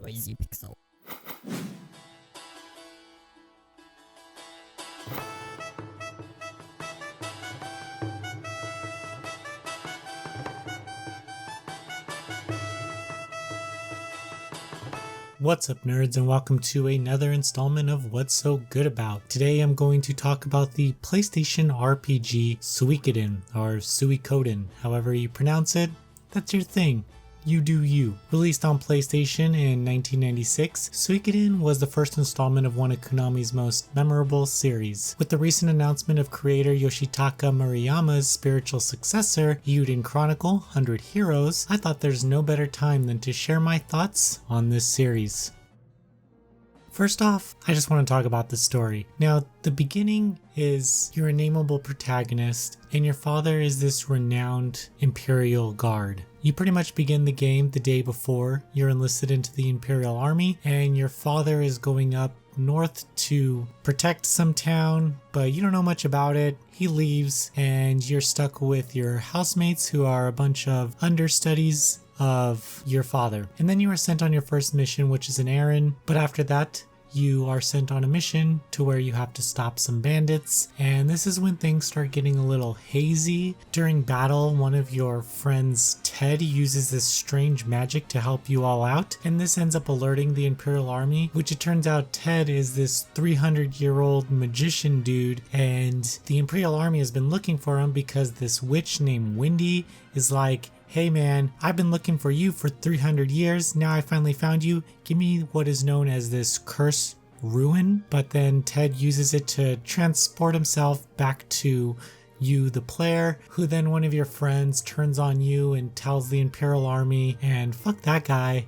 Noisy pixel. What's up, nerds, and welcome to another installment of What's So Good About. Today I'm going to talk about the PlayStation RPG Suikoden, or Suikoden, however you pronounce it. That's your thing. You do you. Released on PlayStation in 1996, Suikoden was the first installment of one of Konami's most memorable series. With the recent announcement of creator Yoshitaka Murayama's spiritual successor, Eiyuden Chronicle 100 Heroes, I thought there's no better time than to share my thoughts on this series. First off, I just want to talk about the story. Now, the beginning is you're a nameable protagonist, and your father is this renowned Imperial Guard. You pretty much begin the game the day before you're enlisted into the Imperial Army, and your father is going up north to protect some town, but you don't know much about it. He leaves, and you're stuck with your housemates, who are a bunch of understudies of your father. And then you are sent on your first mission, which is an errand, but after that you are sent on a mission to where you have to stop some bandits, and this is when things start getting a little hazy. During battle, one of your friends, Ted, uses this strange magic to help you all out, and this ends up alerting the Imperial Army, which it turns out Ted is this 300-year-old magician dude, and the Imperial Army has been looking for him because this witch named Wendy is like, "Hey man, I've been looking for you for 300 years, now I finally found you, give me what is known as this curse ruin." But then Ted uses it to transport himself back to you, the player, who then one of your friends turns on you and tells the Imperial Army, and fuck that guy,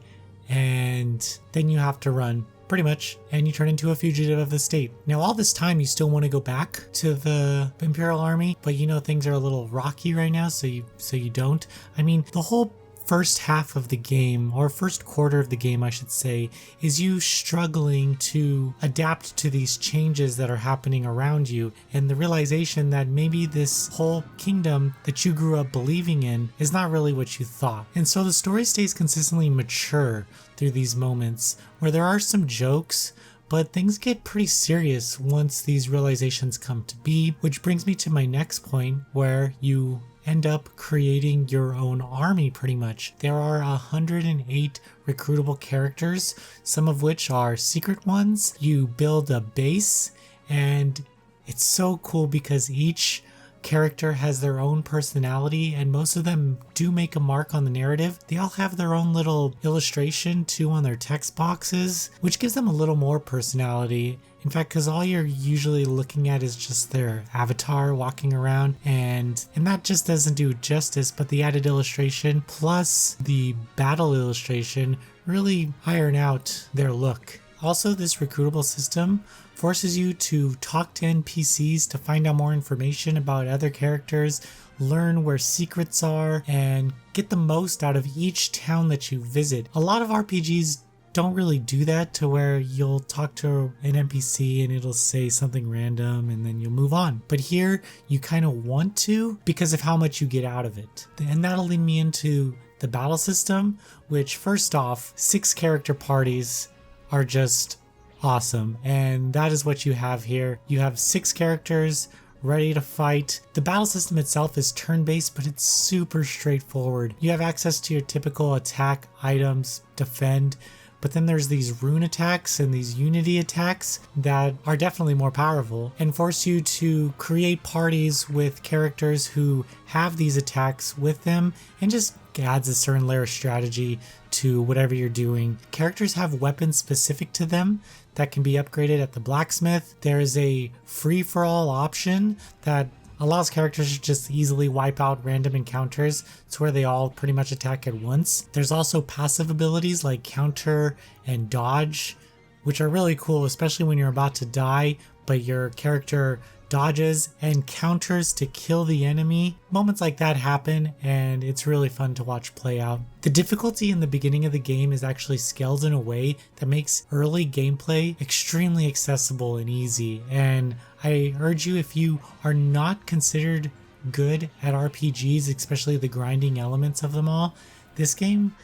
and then you have to run. Pretty much, and you turn into a fugitive of the state. Now all this time you still want to go back to the Imperial Army, but you know things are a little rocky right now, so you don't. I mean, the whole first half of the game, or first quarter of the game I should say, is you struggling to adapt to these changes that are happening around you, and the realization that maybe this whole kingdom that you grew up believing in is not really what you thought. And so the story stays consistently mature through these moments where there are some jokes, but things get pretty serious once these realizations come to be, which brings me to my next point, where you end up creating your own army pretty much. There are 108 recruitable characters, some of which are secret ones. You build a base, and it's so cool because each character has their own personality, and most of them do make a mark on the narrative. They all have their own little illustration too on their text boxes, which gives them a little more personality. In fact, because all you're usually looking at is just their avatar walking around, and that just doesn't do justice, but the added illustration plus the battle illustration really iron out their look. Also, this recruitable system forces you to talk to NPCs to find out more information about other characters, learn where secrets are, and get the most out of each town that you visit. A lot of RPGs don't really do that, to where you'll talk to an NPC and it'll say something random and then you'll move on. But here you kind of want to, because of how much you get out of it. And that'll lead me into the battle system, which first off, 6 character parties are just awesome, and that is what you have here. You have 6 characters ready to fight. The battle system itself is turn-based, but it's super straightforward. You have access to your typical attack, items, defend, but then there's these rune attacks and these unity attacks that are definitely more powerful and force you to create parties with characters who have these attacks with them, and just adds a certain layer of strategy to whatever you're doing. Characters have weapons specific to them that can be upgraded at the blacksmith. There is a free-for-all option that allows characters to just easily wipe out random encounters to where they all pretty much attack at once. There's also passive abilities like counter and dodge, which are really cool, especially when you're about to die, but your character dodges and counters to kill the enemy. Moments like that happen, and it's really fun to watch play out. The difficulty in the beginning of the game is actually scaled in a way that makes early gameplay extremely accessible and easy, and I urge you, if you are not considered good at RPGs, especially the grinding elements of them all, this game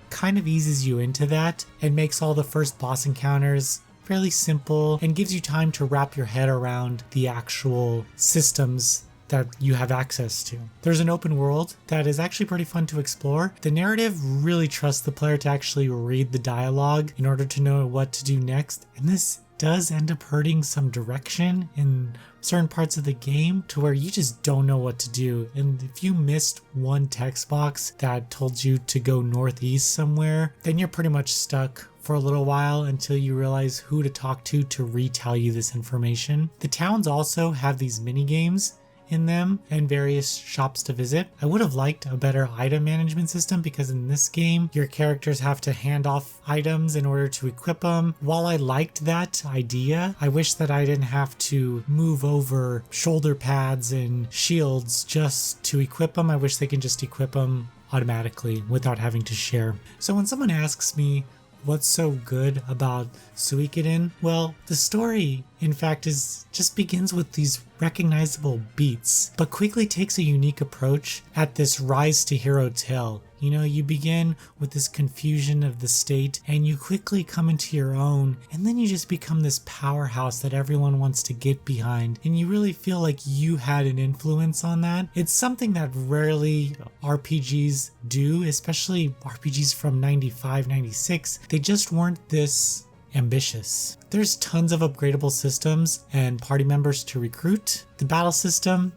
kind of eases you into that and makes all the first boss encounters fairly simple and gives you time to wrap your head around the actual systems that you have access to. There's an open world that is actually pretty fun to explore. The narrative really trusts the player to actually read the dialogue in order to know what to do next, and this does end up hurting some direction in certain parts of the game to where you just don't know what to do. And if you missed one text box that told you to go northeast somewhere, then you're pretty much stuck for a little while until you realize who to talk to retell you this information. The towns also have these mini games in them and various shops to visit. I would have liked a better item management system because in this game, your characters have to hand off items in order to equip them. While I liked that idea, I wish that I didn't have to move over shoulder pads and shields just to equip them. I wish they can just equip them automatically without having to share. So when someone asks me, what's so good about Suikoden? Well, the story, in fact, just begins with these recognizable beats, but quickly takes a unique approach at this rise to hero tale. You know, you begin with this confusion of the state and you quickly come into your own, and then you just become this powerhouse that everyone wants to get behind, and you really feel like you had an influence on that. It's something that rarely RPGs do, especially RPGs from 95, 96. They just weren't this ambitious. There's tons of upgradable systems and party members to recruit. The battle system,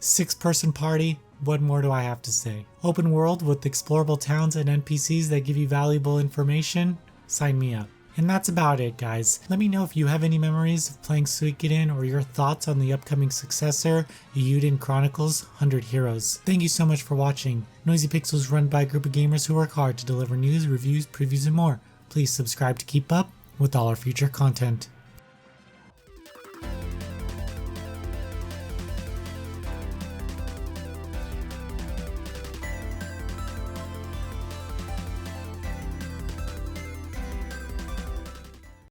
6-person party. What more do I have to say? Open world with explorable towns and NPCs that give you valuable information. Sign me up. And that's about it, guys. Let me know if you have any memories of playing Suikoden or your thoughts on the upcoming successor, Eiyuden Chronicles 100 Heroes. Thank you so much for watching. Noisy Pixel is run by a group of gamers who work hard to deliver news, reviews, previews, and more. Please subscribe to keep up with all our future content.